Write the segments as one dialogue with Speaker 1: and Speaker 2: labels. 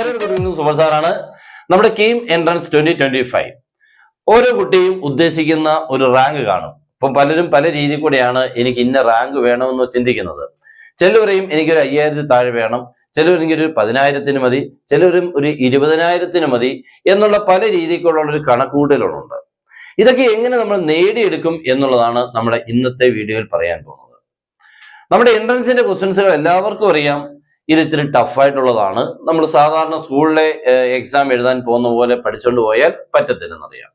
Speaker 1: സുമൻ സാറാണ്. നമ്മുടെ കീം എൻട്രൻസ് 2025 ഓരോ കുട്ടിയും ഉദ്ദേശിക്കുന്ന ഒരു റാങ്ക് കാണും. ഇപ്പം പലരും പല രീതിയിൽ കൂടെയാണ് എനിക്ക് ഇന്ന റാങ്ക് വേണമെന്ന് ചിന്തിക്കുന്നത്. ചിലവരെയും എനിക്കൊരു 5000 താഴെ വേണം, ചിലവരെങ്കിൽ ഒരു 10,000 മതി, ചിലവരും ഒരു 20,000 മതി എന്നുള്ള പല രീതിക്കുള്ള ഒരു കണക്കുകൂട്ടലുകളുണ്ട്. ഇതൊക്കെ എങ്ങനെ നമ്മൾ നേടിയെടുക്കും എന്നുള്ളതാണ് നമ്മുടെ ഇന്നത്തെ വീഡിയോയിൽ പറയാൻ പോകുന്നത്. നമ്മുടെ എൻട്രൻസിന്റെ ക്വസ്റ്റ്യൻസുകൾ എല്ലാവർക്കും അറിയാം, ഇത് ഇത്തിരി ടഫായിട്ടുള്ളതാണ്. നമ്മൾ സാധാരണ സ്കൂളിലെ എക്സാം എഴുതാൻ പോകുന്ന പോലെ പഠിച്ചുകൊണ്ട് പോയാൽ പറ്റത്തില്ലെന്നറിയാം.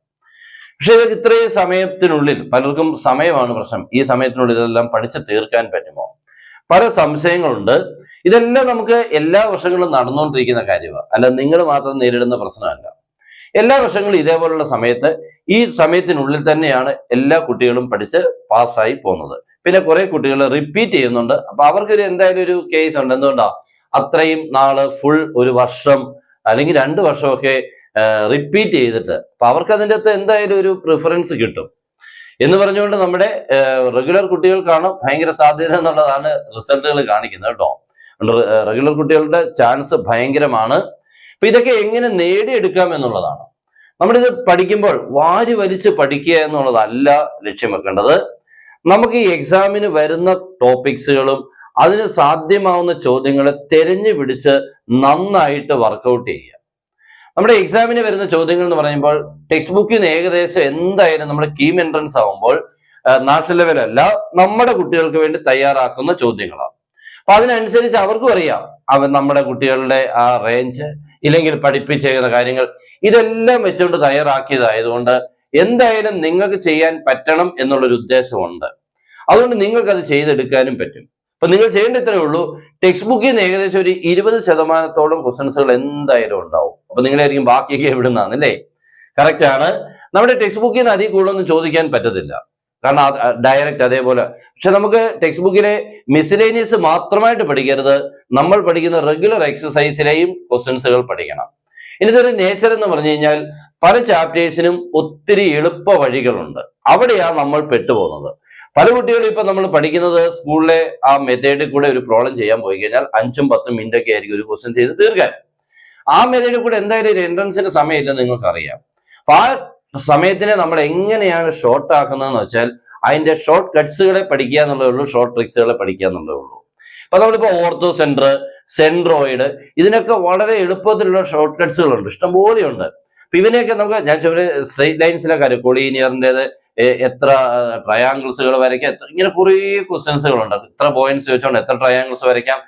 Speaker 1: പക്ഷെ ഇതൊക്കെ ഇത്രയും സമയത്തിനുള്ളിൽ, പലർക്കും സമയമാണ് പ്രശ്നം, ഈ സമയത്തിനുള്ളിൽ ഇതെല്ലാം പഠിച്ച് തീർക്കാൻ പറ്റുമോ? പല സംശയങ്ങളുണ്ട്. ഇതെല്ലാം നമുക്ക് എല്ലാ വർഷങ്ങളും നടന്നുകൊണ്ടിരിക്കുന്ന കാര്യമാണ്, അല്ല നിങ്ങൾ മാത്രം നേരിടുന്ന പ്രശ്നമല്ല. എല്ലാ വർഷങ്ങളും ഇതേപോലുള്ള സമയത്ത് ഈ സമയത്തിനുള്ളിൽ തന്നെയാണ് എല്ലാ കുട്ടികളും പഠിച്ച് പാസ്സായി പോകുന്നത്. പിന്നെ കുറെ കുട്ടികൾ റിപ്പീറ്റ് ചെയ്യുന്നുണ്ട്. അപ്പൊ അവർക്കൊരു എന്തായാലും ഒരു കേസ് ഉണ്ട്. എന്തുകൊണ്ടാ അത്രയും നാള് ഫുൾ ഒരു വർഷം അല്ലെങ്കിൽ 2 വർഷമൊക്കെ റിപ്പീറ്റ് ചെയ്തിട്ട്, അപ്പൊ അവർക്ക് അതിൻ്റെ അകത്ത് എന്തായാലും ഒരു പ്രിഫറൻസ് കിട്ടും എന്ന് പറഞ്ഞുകൊണ്ട് നമ്മുടെ റെഗുലർ കുട്ടികൾക്കാണ് ഭയങ്കര സാധ്യത എന്നുള്ളതാണ് റിസൾട്ടുകൾ കാണിക്കുന്നത് കേട്ടോ. റെഗുലർ കുട്ടികളുടെ ചാൻസ് ഭയങ്കരമാണ്. അപ്പൊ ഇതൊക്കെ എങ്ങനെ നേടിയെടുക്കാം എന്നുള്ളതാണ്. നമ്മളിത് പഠിക്കുമ്പോൾ വാരി വലിച്ച് പഠിക്കുക എന്നുള്ളതല്ല ലക്ഷ്യം വെക്കേണ്ടത്. നമുക്ക് ഈ എക്സാമിന് വരുന്ന ടോപ്പിക്സുകളും അതിന് സാധ്യമാവുന്ന ചോദ്യങ്ങളെ തെരഞ്ഞു പിടിച്ച് നന്നായിട്ട് വർക്കൗട്ട് ചെയ്യുക. നമ്മുടെ എക്സാമിന് വരുന്ന ചോദ്യങ്ങൾ എന്ന് പറയുമ്പോൾ ടെക്സ്റ്റ് ബുക്കിൽ നിന്ന് ഏകദേശം എന്തായാലും നമ്മുടെ കീം എൻട്രൻസ് ആവുമ്പോൾ നാഷണൽ ലെവലല്ല, നമ്മുടെ കുട്ടികൾക്ക് വേണ്ടി തയ്യാറാക്കുന്ന ചോദ്യങ്ങളാണ്. അപ്പൊ അതിനനുസരിച്ച് അവർക്കും അറിയാം നമ്മുടെ കുട്ടികളുടെ ആ റേഞ്ച്, ഇല്ലെങ്കിൽ പഠിപ്പിച്ചേക്കുന്ന കാര്യങ്ങൾ, ഇതെല്ലാം വെച്ചുകൊണ്ട് തയ്യാറാക്കിയതായതുകൊണ്ട് എന്തായാലും നിങ്ങൾക്ക് ചെയ്യാൻ പറ്റണം എന്നുള്ളൊരു ഉദ്ദേശമുണ്ട്. അതുകൊണ്ട് നിങ്ങൾക്ക് അത് ചെയ്തെടുക്കാനും പറ്റും. അപ്പൊ നിങ്ങൾ ചെയ്യേണ്ട ഇത്രയേ ഉള്ളൂ, ടെക്സ്റ്റ് ബുക്കിൽ നിന്ന് ഏകദേശം ഒരു 20% ക്വസ്റ്റൻസുകൾ എന്തായാലും ഉണ്ടാവും. അപ്പൊ നിങ്ങളായിരിക്കും ബാക്കിയൊക്കെ എവിടുന്നാണ് അല്ലേ? കറക്റ്റ് ആണ്. നമ്മുടെ ടെക്സ്റ്റ് ബുക്കിൽ നിന്ന് അതിൽ കൂടുതലൊന്നും ചോദിക്കാൻ പറ്റത്തില്ല, കാരണം ഡയറക്റ്റ് അതേപോലെ. പക്ഷെ നമുക്ക് ടെക്സ്റ്റ് ബുക്കിലെ മിസ്ലേനിയസ് മാത്രമായിട്ട് പഠിക്കരുത്, നമ്മൾ പഠിക്കുന്ന റെഗുലർ എക്സസൈസിലെയും ക്വസ്റ്റൻസുകൾ പഠിക്കണം. ഇനിതൊരു നേച്ചർ എന്ന് പറഞ്ഞു കഴിഞ്ഞാൽ പല ചാപ്റ്റേഴ്സിനും ഒത്തിരി എളുപ്പ വഴികളുണ്ട്. അവിടെയാണ് നമ്മൾ പെട്ടുപോകുന്നത്. പല കുട്ടികളും ഇപ്പൊ നമ്മൾ പഠിക്കുന്നത് സ്കൂളിലെ ആ മെത്തേഡിൽ കൂടെ ഒരു പ്രോബ്ലം ചെയ്യാൻ പോയി കഴിഞ്ഞാൽ 5-10 മിനിറ്റ് ഒക്കെ ആയിരിക്കും ഒരു ക്വസ്റ്റ്യൻ ചെയ്ത് തീർക്കാൻ. ആ മെത്തേഡിൽ കൂടെ എന്തായാലും ഒരു എൻട്രൻസിന്റെ സമയമില്ലെന്ന് നിങ്ങൾക്ക് അറിയാം. അപ്പൊ ആ സമയത്തിനെ നമ്മൾ എങ്ങനെയാണ് ഷോർട്ട് ആക്കുന്നതെന്ന് വെച്ചാൽ അതിന്റെ ഷോർട്ട് കട്ട്സുകളെ പഠിക്കുക എന്നുള്ളതേ ഉള്ളൂ, ഷോർട്ട് ട്രിക്സുകളെ പഠിക്കുക എന്നുള്ളതേ ഉള്ളൂ. അപ്പൊ നമ്മളിപ്പോ ഓർത്തോ സെൻട്രൽ, സെൻട്രോയിഡ്, ഇതിനൊക്കെ വളരെ എളുപ്പത്തിലുള്ള ഷോർട്ട് കട്ട്സുകളുണ്ട്, ഇഷ്ടംപോലെയുണ്ട്. അപ്പൊ ഇവനെയൊക്കെ നമുക്ക് ഞാൻ സ്ട്രെയിറ്റ് ലൈൻസിലെ കാര്യം, കൊളീനിയറിൻ്റെത് എത്ര ട്രയാങ്കിൾസുകൾ വരയ്ക്കാം, ഇങ്ങനെ കുറേ ക്വസ്റ്റ്യൻസുകളുണ്ട്. എത്ര പോയിന്റ്സ് വെച്ചോണ്ട് എത്ര ട്രയാങ്കിൾസ് വരയ്ക്കാം.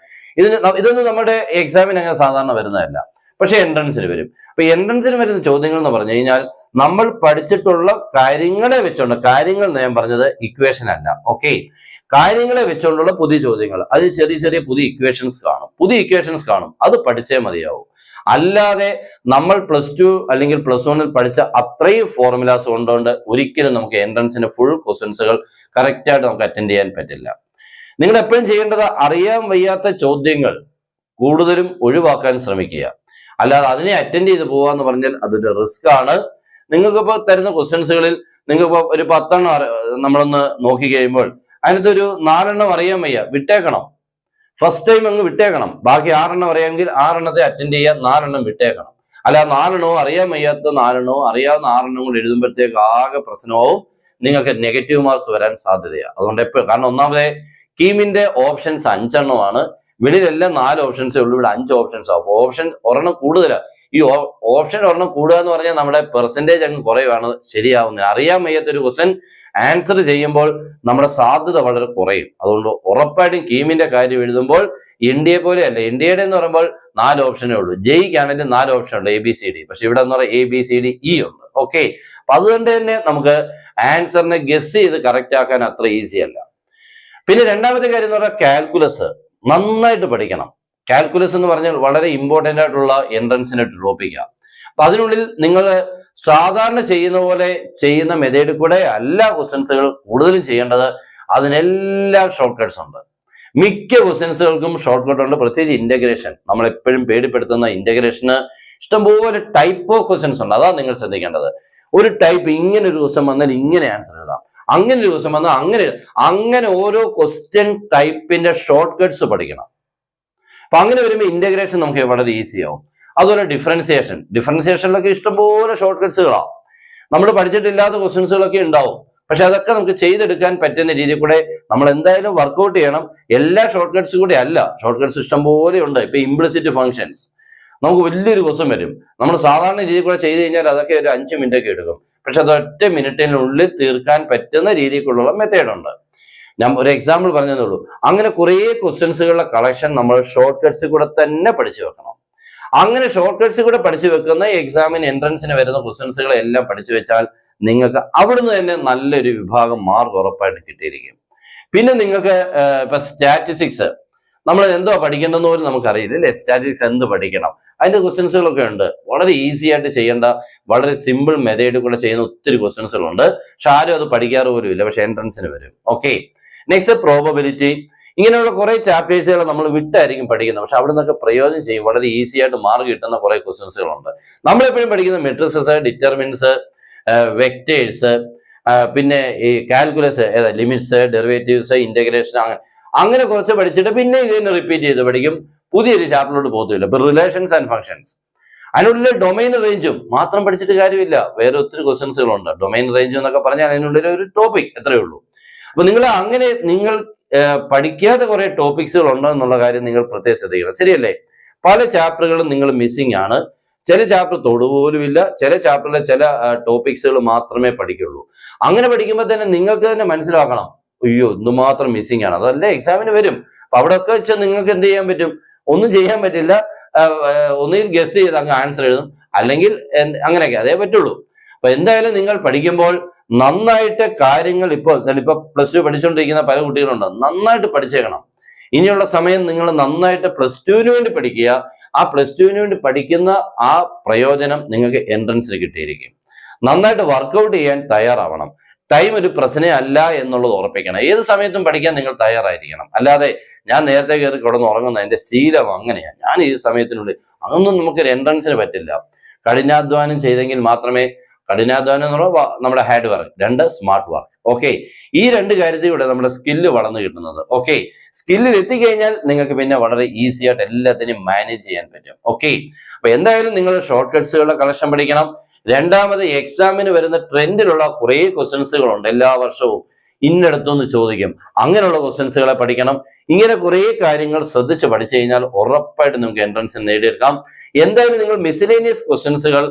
Speaker 1: ഇതൊന്നും നമ്മുടെ എക്സാമിന് അങ്ങനെ സാധാരണ വരുന്നതല്ല, പക്ഷെ എൻട്രൻസിന് വരും. അപ്പൊ എൻട്രൻസിന് വരുന്ന ചോദ്യങ്ങൾ എന്ന് പറഞ്ഞു കഴിഞ്ഞാൽ നമ്മൾ പഠിച്ചിട്ടുള്ള കാര്യങ്ങളെ വെച്ചോണ്ട്, കാര്യങ്ങൾ ഞാൻ പറഞ്ഞത് ഇക്വേഷൻ അല്ല, ഓക്കെ, കാര്യങ്ങളെ വെച്ചുകൊണ്ടുള്ള പുതിയ ചോദ്യങ്ങൾ, അത് ചെറിയ ചെറിയ പുതിയ ഇക്വേഷൻസ് കാണും, അത് പഠിച്ചേ മതിയാവും. അല്ലാതെ നമ്മൾ +2 അല്ലെങ്കിൽ +1 പഠിച്ച അത്രയും ഫോർമുലാസ് കൊണ്ടുകൊണ്ട് ഒരിക്കലും നമുക്ക് എൻട്രൻസിന്റെ ഫുൾ ക്വസ്റ്റൻസുകൾ കറക്റ്റായിട്ട് നമുക്ക് അറ്റൻഡ് ചെയ്യാൻ പറ്റില്ല. നിങ്ങൾ എപ്പോഴും ചെയ്യേണ്ടത് അറിയാൻ വയ്യാത്ത ചോദ്യങ്ങൾ കൂടുതലും ഒഴിവാക്കാൻ ശ്രമിക്കുക. അല്ലാതെ അതിനെ അറ്റൻഡ് ചെയ്ത് പോവാന്ന് പറഞ്ഞാൽ അതൊരു റിസ്ക് ആണ്. നിങ്ങൾക്കിപ്പോ തരുന്ന ക്വസ്റ്റൻസുകളിൽ നിങ്ങൾക്കിപ്പോ ഒരു 10 നമ്മളൊന്ന് നോക്കി കഴിയുമ്പോൾ അതിനകത്തൊരു 4 അറിയാൻ വയ്യ, വിട്ടേക്കണം. ഫസ്റ്റ് ടൈം അങ്ങ് വിട്ടേക്കണം. ബാക്കി 6 അറിയാമെങ്കിൽ 6 അറ്റൻഡ് ചെയ്യാൻ 4 വിട്ടേക്കണം. അല്ല 4 അറിയാൻ വയ്യാത്ത 4 അറിയാവുന്ന 6 കൂടി എഴുതുമ്പോഴത്തേക്ക് ആകെ പ്രശ്നവും, നിങ്ങൾക്ക് നെഗറ്റീവ് മാർക്സ് വരാൻ സാധ്യതയാണ്. അതുകൊണ്ട് കാരണം ഒന്നാമതേ കീമിന്റെ ഓപ്ഷൻസ് 5 വെളിയിലെല്ലാം 4 ഓപ്ഷൻസേ ഉള്ളൂ, ഇവിടെ 5 ഓപ്ഷൻസ് ആവും. ഓപ്ഷൻ ഒരെണ്ണം കൂടുതലാണ്. ഈ ഓപ്ഷൻ ഒരെണ്ണം കൂടുക എന്ന് പറഞ്ഞാൽ നമ്മുടെ പെർസെൻറ്റേജ് അങ്ങ് കുറയുവാണ് ശരിയാവുന്നത്. അറിയാൻ വയ്യാത്തൊരു ക്വസ്റ്റ്യൻ ആൻസർ ചെയ്യുമ്പോൾ നമ്മുടെ സാധ്യത വളരെ കുറയും. അതുകൊണ്ട് ഉറപ്പായിട്ടും കീമിന്റെ കാര്യം എഴുതുമ്പോൾ ഇന്ത്യയെ പോലെ അല്ല. ഇന്ത്യയുടെ എന്ന് പറയുമ്പോൾ 4 ഓപ്ഷനേ ഉള്ളൂ. ജെയ്ക്കാണെങ്കിൽ 4 ഓപ്ഷൻ ഉണ്ട്, ABCD. പക്ഷെ ഇവിടെ എന്ന് പറയുന്നത് ABCDE ഉണ്ട്, ഓക്കെ. അപ്പൊ അതുകൊണ്ട് തന്നെ നമുക്ക് ആൻസറിനെ ഗസ് ചെയ്ത് കറക്റ്റ് ആക്കാൻ അത്ര ഈസി അല്ല. പിന്നെ രണ്ടാമത്തെ കാര്യം എന്ന് പറഞ്ഞാൽ കാൽക്കുലസ് നന്നായിട്ട് പഠിക്കണം. കാൽക്കുലസ് എന്ന് പറഞ്ഞാൽ വളരെ ഇമ്പോർട്ടൻ്റ് ആയിട്ടുള്ള എൻട്രൻസിന്റെ ടോപ്പിക്കാണ്. അപ്പൊ അതിനുള്ളിൽ നിങ്ങൾ സാധാരണ ചെയ്യുന്ന പോലെ ചെയ്യുന്ന മെത്തേഡിൽ കൂടെ അല്ല ക്വസ്റ്റൻസുകൾ കൂടുതലും ചെയ്യേണ്ടത്. അതിനെല്ലാം ഷോർട്ട് കട്ട്സ് ഉണ്ട്. മിക്ക ക്വസ്റ്റൻസുകൾക്കും ഷോർട്ട് കട്ട് ഉണ്ട്. പ്രത്യേകിച്ച് ഇന്റഗ്രേഷൻ, നമ്മൾ എപ്പോഴും പേടിപ്പെടുത്തുന്ന ഇന്റഗ്രേഷന് ഇഷ്ടംപോലെ ടൈപ്പ് ഓഫ് ക്വസ്റ്റൻസ് ഉണ്ട്. അതാണ് നിങ്ങൾ ശ്രദ്ധിക്കേണ്ടത്. ഒരു ടൈപ്പ് ഇങ്ങനെ ഒരു ക്വസ്റ്റൻ വന്നാൽ ഇങ്ങനെ ആൻസർ എഴുതാം, അങ്ങനെ ഒരു ക്വസ്റ്റൻ വന്നാൽ അങ്ങനെ ഓരോ ക്വസ്റ്റ്യൻ ടൈപ്പിന്റെ ഷോർട്ട് കട്ട്സ് പഠിക്കണം. അപ്പൊ അങ്ങനെ വരുമ്പോൾ ഇന്റഗ്രേഷൻ നമുക്ക് വളരെ ഈസി ആവും. അതുപോലെ ഡിഫറൻസിയേഷനിലൊക്കെ ഇഷ്ടംപോലെ ഷോർട്ട് കട്ട്സുകളാണ്. നമ്മൾ പഠിച്ചിട്ടില്ലാത്ത ക്വസ്റ്റ്യൻസുകളൊക്കെ ഉണ്ടാവും. പക്ഷെ അതൊക്കെ നമുക്ക് ചെയ്തെടുക്കാൻ പറ്റുന്ന രീതിയിൽ കൂടെ നമ്മൾ എന്തായാലും വർക്ക്ഔട്ട് ചെയ്യണം. എല്ലാ ഷോർട്ട് കട്ട്സ് കൂടെ അല്ല, ഷോർട്ട് കട്ട്സ് ഇഷ്ടംപോലെ ഉണ്ട്. ഇപ്പൊ ഇംപ്ലിസിറ്റ് ഫംഗ്ഷൻസ് നമുക്ക് വലിയൊരു ക്വസ്റ്റ്യൻ വരും. നമ്മൾ സാധാരണ രീതിയിൽ കൂടെ ചെയ്ത് കഴിഞ്ഞാൽ അതൊക്കെ ഒരു 5 മിനിറ്റൊക്കെ എടുക്കും. പക്ഷെ അത് ഒറ്റ മിനിറ്റിനുള്ളിൽ തീർക്കാൻ പറ്റുന്ന രീതിക്കുള്ള മെത്തേഡ് ഉണ്ട്. ഞാൻ ഒരു എക്സാമ്പിൾ പറഞ്ഞതേ. അങ്ങനെ കുറേ ക്വസ്റ്റ്യൻസുകളുടെ കളക്ഷൻ നമ്മൾ ഷോർട്ട് കട്ട്സ് കൂടെ തന്നെ പഠിച്ചു വെക്കണം. അങ്ങനെ ഷോർട്ട് കട്ട്സ് കൂടെ പഠിച്ചു വെക്കുന്ന എക്സാമിന് എൻട്രൻസിന് വരുന്ന ക്വസ്റ്റ്യൻസുകളെല്ലാം പഠിച്ചു വെച്ചാൽ നിങ്ങൾക്ക് അവിടുന്ന് തന്നെ നല്ലൊരു വിഭാഗം മാർക്ക് ഉറപ്പായിട്ട് കിട്ടിയിരിക്കും. പിന്നെ നിങ്ങൾക്ക് ഇപ്പൊ സ്റ്റാറ്റിസ്റ്റിക്സ് നമ്മൾ എന്തോ പഠിക്കേണ്ടെന്ന് പോലും നമുക്കറിയില്ല അല്ലേ? സ്റ്റാറ്റിസ്റ്റിക്സ് എന്ത് പഠിക്കണം, അതിന്റെ ക്വസ്റ്റ്യൻസുകളൊക്കെ ഉണ്ട്. വളരെ ഈസി ആയിട്ട് ചെയ്യേണ്ട, വളരെ സിമ്പിൾ മെത്തേഡ് കൂടെ ചെയ്യുന്ന ഒത്തിരി ക്വസ്റ്റ്യൻസുകളുണ്ട്. പക്ഷെ ആരും അത് പഠിക്കാറ് പോലും ഇല്ല, പക്ഷെ എൻട്രൻസിന് വരും. Okay, next probability. ഇങ്ങനെയുള്ള കുറെ ചാപ്റ്റേഴ്സുകൾ നമ്മൾ വിട്ടായിരിക്കും പഠിക്കുന്നത്. പക്ഷെ അവിടെ നിന്നൊക്കെ പ്രയോജനം ചെയ്യും, വളരെ ഈസി ആയിട്ട് മാർക്ക് കിട്ടുന്ന കുറെ ക്വസ്റ്റ്യൻസുകളുണ്ട്. നമ്മളെപ്പോഴും പഠിക്കുന്ന മെട്രിസസ്, ഡിറ്റർമിൻസ്, വെക്ടേഴ്സ്, പിന്നെ ഈ കാൽക്കുലസ്, ലിമിറ്റ്സ്, ഡെറിവേറ്റീവ്സ്, ഇന്റഗ്രേഷൻ, അങ്ങനെ കുറച്ച് പഠിച്ചിട്ട് പിന്നെ ഇതിനെ റിപ്പീറ്റ് ചെയ്ത് പഠിക്കും. പുതിയൊരു ചാപ്റ്ററിലോട്ട് പോകത്തില്ല. ഇപ്പൊ റിലേഷൻസ് ആൻഡ് ഫംഗ്ഷൻസ്, അതിനുള്ളിലെ ഡൊമൈൻ റേഞ്ചും മാത്രം പഠിച്ചിട്ട് കാര്യമില്ല. വേറെ ഒത്തിരി ക്വസ്റ്റ്യൻസുകളുണ്ട്. ഡൊമൈൻ റേഞ്ച് എന്നൊക്കെ പറഞ്ഞാൽ അതിനുള്ളിൽ ഒരു ടോപ്പിക് എത്രയേ ഉള്ളൂ. അപ്പൊ നിങ്ങൾ പഠിക്കാത്ത കുറെ ടോപ്പിക്സുകൾ ഉണ്ടോ എന്നുള്ള കാര്യം നിങ്ങൾ പ്രത്യേകം ശ്രദ്ധിക്കണം. ശരിയല്ലേ? പല ചാപ്റ്ററുകളും നിങ്ങൾ മിസ്സിംഗ് ആണ്. ചില ചാപ്റ്റർ തൊടുപോലും ഇല്ല. ചില ചാപ്റ്ററിലെ ചില ടോപ്പിക്സുകൾ മാത്രമേ പഠിക്കുള്ളൂ. അങ്ങനെ പഠിക്കുമ്പോൾ തന്നെ നിങ്ങൾക്ക് തന്നെ മനസ്സിലാക്കണം, അയ്യോ എന്തുമാത്രം മിസ്സിംഗ് ആണ്. അതല്ലേ എക്സാമിന് വരും. അപ്പൊ അവിടെയൊക്കെ വെച്ചാൽ നിങ്ങൾക്ക് എന്ത് ചെയ്യാൻ പറ്റും? ഒന്നും ചെയ്യാൻ പറ്റില്ല. ഒന്നുകിൽ ഗസ് ചെയ്ത് അങ്ങ് ആൻസർ എഴുതും, അല്ലെങ്കിൽ അങ്ങനെയൊക്കെ അതേ പറ്റുള്ളൂ. അപ്പൊ എന്തായാലും നിങ്ങൾ പഠിക്കുമ്പോൾ നന്നായിട്ട് കാര്യങ്ങൾ ഇപ്പൊ +2 പഠിച്ചുകൊണ്ടിരിക്കുന്ന പല കുട്ടികളുണ്ട്. നന്നായിട്ട് പഠിച്ചേക്കണം. ഇനിയുള്ള സമയം നിങ്ങൾ നന്നായിട്ട് +2 വേണ്ടി പഠിക്കുക. ആ +2 വേണ്ടി പഠിക്കുന്ന ആ പ്രയോജനം നിങ്ങൾക്ക് എൻട്രൻസിൽ കിട്ടിയിരിക്കും. നന്നായിട്ട് വർക്കൗട്ട് ചെയ്യാൻ തയ്യാറാവണം. ടൈം ഒരു പ്രശ്നം അല്ല എന്നുള്ളത് ഉറപ്പിക്കണം. ഏത് സമയത്തും പഠിക്കാൻ നിങ്ങൾ തയ്യാറായിരിക്കണം. അല്ലാതെ ഞാൻ നേരത്തെ കയറി കിടന്ന് ഉറങ്ങുന്ന എന്റെ ശീലം അങ്ങനെയാണ്, ഞാൻ ഈ സമയത്തിനുള്ളിൽ, അതൊന്നും നമുക്കൊരു എൻട്രൻസിന് പറ്റില്ല. കഠിനാധ്വാനം ചെയ്തെങ്കിൽ മാത്രമേ, കഠിനാധ്വാനം എന്ന് പറഞ്ഞാൽ നമ്മുടെ hard work, 2 smart work. Okay, ഈ 2 കാര്യത്തിലൂടെ നമ്മുടെ സ്കില്ല് വളർന്നു കിട്ടുന്നത്. ഓക്കെ, സ്കില്ലിൽ എത്തിക്കഴിഞ്ഞാൽ നിങ്ങൾക്ക് പിന്നെ വളരെ ഈസി ആയിട്ട് എല്ലാത്തിനെയും മാനേജ് ചെയ്യാൻ പറ്റും. ഓക്കെ, അപ്പൊ എന്തായാലും നിങ്ങൾ ഷോർട്ട് കട്ട്സുകളുടെ കളക്ഷൻ പഠിക്കണം. രണ്ടാമത്, എക്സാമിന് വരുന്ന ട്രെൻഡിലുള്ള കുറെ ക്വസ്റ്റ്യൻസുകളുണ്ട്. എല്ലാ വർഷവും ഇന്നടത്തുനിന്ന് ചോദിക്കും. അങ്ങനെയുള്ള ക്വസ്റ്റ്യൻസുകളെ പഠിക്കണം. ഇങ്ങനെ കുറെ കാര്യങ്ങൾ ശ്രദ്ധിച്ച് പഠിച്ചു കഴിഞ്ഞാൽ ഉറപ്പായിട്ട് നിങ്ങൾക്ക് എൻട്രൻസിൽ നേടിയെടുക്കാം. എന്തായാലും നിങ്ങൾ മിസ്ലേനിയസ് ക്വസ്റ്റ്യൻസുകൾ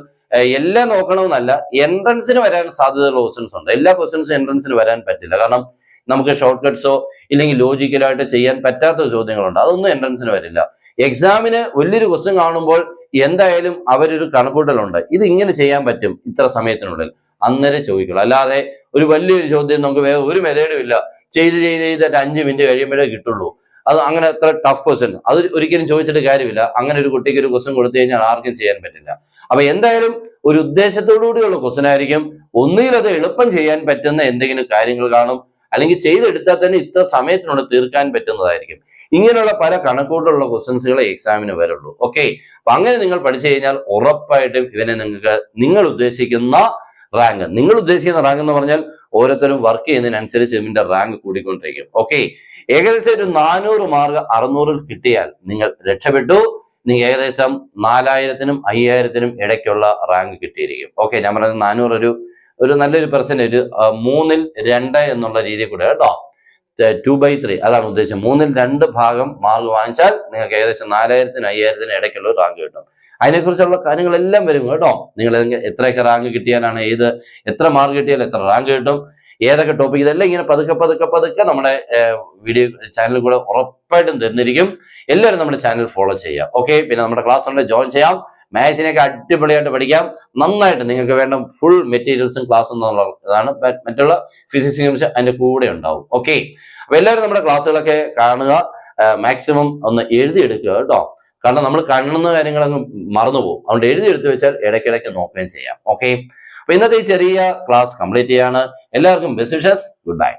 Speaker 1: എല്ലാം നോക്കണമെന്നല്ല, എൻട്രൻസിന് വരാൻ സാധ്യതയുള്ള ക്വസ്റ്റ്യൻസ് ഉണ്ട്. എല്ലാ ക്വസ്റ്റ്യൻസും എൻട്രൻസിന് വരാൻ പറ്റില്ല. കാരണം നമുക്ക് ഷോർട്ട് കട്ട്സോ ഇല്ലെങ്കിൽ ലോജിക്കലായിട്ട് ചെയ്യാൻ പറ്റാത്ത ചോദ്യങ്ങളുണ്ട്. അതൊന്നും എൻട്രൻസിന് വരില്ല. എക്സാമിന് വലിയൊരു ക്വസ്റ്റ്യൻ കാണുമ്പോൾ എന്തായാലും അവരൊരു കണക്കൂട്ടലുണ്ട്, ഇത് ഇങ്ങനെ ചെയ്യാൻ പറ്റും ഇത്ര സമയത്തിനുള്ളിൽ, അന്നേരം ചോദിക്കുള്ളൂ. അല്ലാതെ ഒരു വലിയൊരു ചോദ്യം നമുക്ക് വേറെ ഒരു മെത്തേഡും ഇല്ല, ചെയ്തിട്ട് 5 മിനിറ്റ് കഴിയുമ്പോഴേ കിട്ടുള്ളൂ. അത് അങ്ങനെ അത്ര ടഫ് ക്വസ്റ്റ്യൻ അത് ഒരിക്കലും ചോദിച്ചിട്ട് കാര്യമില്ല. അങ്ങനെ ഒരു കുട്ടിക്ക് ഒരു ക്വസ്റ്റ്യൻ കൊടുത്തു കഴിഞ്ഞാൽ ആർക്കും ചെയ്യാൻ പറ്റില്ല. അപ്പൊ എന്തായാലും ഒരു ഉദ്ദേശത്തോടു കൂടിയുള്ള ക്വസ്റ്റ്യൻ ആയിരിക്കും. ഒന്നുകിൽ അത് എളുപ്പം ചെയ്യാൻ പറ്റുന്ന എന്തെങ്കിലും കാര്യങ്ങൾ കാണും, അല്ലെങ്കിൽ ചെയ്തെടുത്താൽ തന്നെ ഇത്ര സമയത്തിനുള്ളിൽ തീർക്കാൻ പറ്റുന്നതായിരിക്കും. ഇങ്ങനെയുള്ള പല കണക്കൂട്ടുള്ള ക്വസ്റ്റ്യൻസുകളെ എക്സാമിന് വരുള്ളൂ. ഓക്കെ, അപ്പൊ അങ്ങനെ നിങ്ങൾ പഠിച്ചു കഴിഞ്ഞാൽ ഉറപ്പായിട്ടും ഇതിനെ നിങ്ങൾക്ക് നിങ്ങൾ ഉദ്ദേശിക്കുന്ന റാങ്ക് എന്ന് പറഞ്ഞാൽ ഓരോരുത്തരും വർക്ക് ചെയ്യുന്നതിനനുസരിച്ച് ഇതിന്റെ റാങ്ക് കൂടിക്കൊണ്ടിരിക്കും. ഓക്കെ, ഏകദേശം ഒരു 400 മാർക്ക് 600 കിട്ടിയാൽ നിങ്ങൾ രക്ഷപ്പെട്ടു. നിങ്ങൾ ഏകദേശം 4000-നും 5000-നും ഇടയ്ക്കുള്ള റാങ്ക് കിട്ടിയിരിക്കും. ഓക്കെ, ഞാൻ പറയുന്നത് 400 ഒരു നല്ലൊരു പെർസെന്റേജ്, 3-ൽ 2 എന്നുള്ള രീതിയിൽ കൂടെ കേട്ടോ. 2/3 അതാണ് ഉദ്ദേശം. 3-ൽ 2 ഭാഗം മാർക്ക് വാങ്ങിച്ചാൽ നിങ്ങൾക്ക് ഏകദേശം 4000-നും 5000-നും ഇടയ്ക്കുള്ള ഒരു റാങ്ക് കിട്ടും. അതിനെക്കുറിച്ചുള്ള കാര്യങ്ങളെല്ലാം വരും കേട്ടോ. നിങ്ങൾ എത്രയൊക്കെ റാങ്ക് കിട്ടിയാലാണ്, എത്ര മാർക്ക് കിട്ടിയാൽ എത്ര റാങ്ക് കിട്ടും, ഏതൊക്കെ ടോപ്പിക്, ഇതെല്ലാം ഇങ്ങനെ പതുക്കെ നമ്മുടെ വീഡിയോ ചാനലിൽ കൂടെ ഉറപ്പായിട്ടും തരുന്നിരിക്കും. എല്ലാവരും നമ്മുടെ ചാനൽ ഫോളോ ചെയ്യാം. ഓക്കെ, പിന്നെ നമ്മുടെ ക്ലാസ് ഉണ്ട്, ജോയിൻ ചെയ്യാം. മാത്സിനൊക്കെ അടിപൊളിയായിട്ട് പഠിക്കാം. നന്നായിട്ട് നിങ്ങൾക്ക് വേണ്ട ഫുൾ മെറ്റീരിയൽസും ക്ലാസ്സും എന്നുള്ളതാണ്. മറ്റുള്ള ഫിസിക്സ് കെമിസ്ട്രി അതിന്റെ കൂടെ ഉണ്ടാവും. ഓക്കെ, അപ്പൊ എല്ലാവരും നമ്മുടെ ക്ലാസ്സുകളൊക്കെ കാണുക. മാക്സിമം ഒന്ന് എഴുതിയെടുക്കുക കേട്ടോ. കാരണം നമ്മൾ കാണുന്ന കാര്യങ്ങൾ അങ്ങ് മറന്നുപോകും. അതുകൊണ്ട് എഴുതിയെടുത്ത് വെച്ചാൽ ഇടയ്ക്കിടയ്ക്ക് നോക്കുകയും ചെയ്യാം. ഓക്കെ, അപ്പൊ ഇന്നത്തെ ഈ ചെറിയ ക്ലാസ് കംപ്ലീറ്റ് ചെയ്യാണ്. എല്ലാവർക്കും ബെസ്റ്റ് വിഷസ്. Good bye.